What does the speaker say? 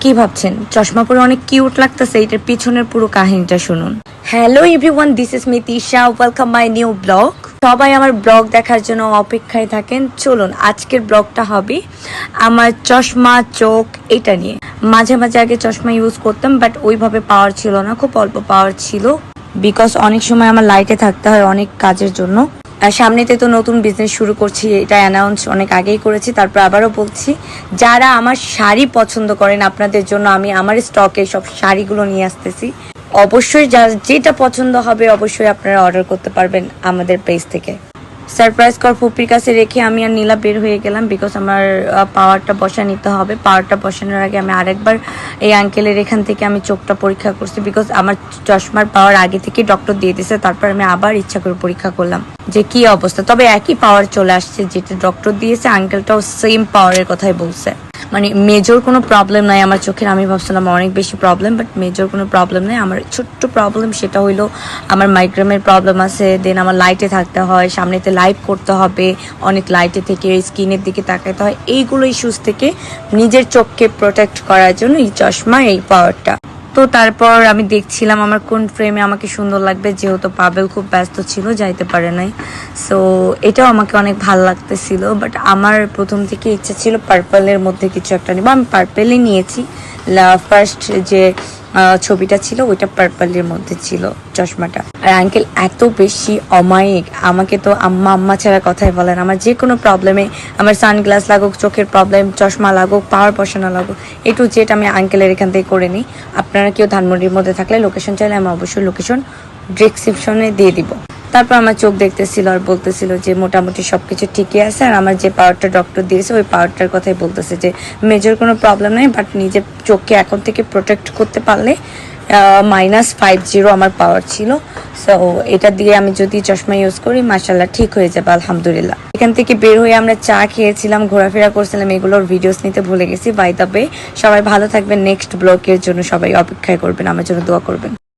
কি ভাবছেন চশমা পরে অনেক কিউট লাগতেছে? এটার পিছনের পুরো কাহিনীটা শুনুন। Hello everyone, this is me Tisha, welcome my new blog. সবাই আমার ব্লগ দেখার জন্য অপেক্ষায় থাকেন। চলুন, আজকের ব্লগটা হবে আমার চশমা চোখ এটা নিয়ে। মাঝে মাঝে আগে চশমা ইউজ করতাম, বাট ওইভাবে পাওয়ার ছিল না, খুব অল্প পাওয়ার ছিল, বিকজ অনেক সময় আমার লাইটে থাকতে হয় অনেক কাজের জন্য। সামনেতে তো নতুন বিজনেস শুরু করছি, এটা অ্যানাউন্স অনেক আগেই করেছি, তারপর আবারও বলছি, যারা আমার শাড়ি পছন্দ করেন আপনাদের জন্য আমি আমার স্টকে সব শাড়িগুলো নিয়ে আসতেছি। অবশ্যই যেটা পছন্দ হবে অবশ্যই আপনারা অর্ডার করতে পারবেন আমাদের পেজ থেকে। সারপ্রাইজ কর ফুপির কাছে রেখে আমি আর নীলা বের হয়ে গেলাম, বিকজ আমার পাওয়ারটা বসা নিতে হবে। পাওয়ারটা বসানোর আগে আমি আরেকবার এই আঙ্কেলের এখান থেকে আমি চোখটা পরীক্ষা করছি, বিকজ আমার চশমার পাওয়ার আগে থেকে ডক্টর দিয়ে দিয়েছে, তারপর আমি আবার ইচ্ছা করে পরীক্ষা করলাম যে কি অবস্থা। তবে একই পাওয়ার চলে আসছে, যেটা ডক্টর দিয়েছে আঙ্কেলটাও সেম পাওয়ারের কথাই বলছে। মানে মেজর কোনো প্রবলেম নাই আমার চোখের। আমি ভাবছিলাম অনেক বেশি প্রবলেম, বাট মেজর কোনো প্রবলেম নেই। আমার ছোট্ট প্রবলেম, সেটা হইলো আমার মাইগ্রেনের প্রবলেম আছে, দেন আমার লাইটে থাকতে হয়, সামনেতে লাইভ করতে হবে, অনেক লাইটে থেকে স্কিনের দিকে তাকাতে হয়। এইগুলো ইস্যুস থেকে নিজের চোখকে প্রোটেক্ট করার জন্য এই চশমা, এই পাওয়ারটা। তো তারপর আমি দেখছিলাম আমার কোন ফ্রেমে আমাকে সুন্দর লাগবে, যেহেতু পাবেল খুব ব্যস্ত ছিল, যাইতে পারে নাই। সো এটাও আমাকে অনেক ভালো লাগতেছিল, বাট আমার প্রথম থেকে ইচ্ছা ছিল পার্পলের মধ্যে কিছু একটা নেবো। আমি পার্পেলই নিয়েছি। ফার্স্ট যে ছবিটা ছিল ওইটা পার্পলের মধ্যে ছিল চশমাটা। আর আঙ্কেল এত বেশি অমায়িক, আমাকে তো আম্মা আম্মা ছাড়া কথাই বলেন। আমার যে কোনো প্রবলেমে, আমার সানগ্লাস লাগুক, চোখের প্রবলেম, চশমা লাগুক, পাওয়ার বসানো লাগুক, একটু যেটা আমি আঙ্কেলের এখান থেকে করে নিই। আপনারা কেউ ধানমন্ডির মধ্যে থাকলে লোকেশন চাইলে আমি অবশ্যই লোকেশন ডিসক্রিপশনে দিয়ে দিব। তারপর আমার চোখ দেখতেছিল আর বলতেছিল যে মোটামুটি সবকিছু ঠিকই আছে। আর আমার যে পাওয়ারটা ডক্টর দিয়েছে ওই পাওয়ারটার কথাই বলতেছে যে মেজর কোনো প্রবলেম নেই, বাট নিজের চোখকে এখন থেকে প্রোটেক্ট করতে পারলে -50 আমার পাওয়ার ছিল। সো এটা দিয়ে আমি যদি চশমা ইউজ করি মাশাআল্লাহ ঠিক হয়ে যাবে আলহামদুলিল্লাহ। এখান থেকে বের হয়ে আমরা চা খেয়েছিলাম, ঘোরাফেরা করছিলাম, এগুলোর ভিডিওস নিতে ভুলে গেছি। বাই দ্য ওয়ে, সবাই ভালো থাকবেন। নেক্সট ব্লগের জন্য সবাই অপেক্ষায় করবেন, আমার জন্য দোয়া করবেন।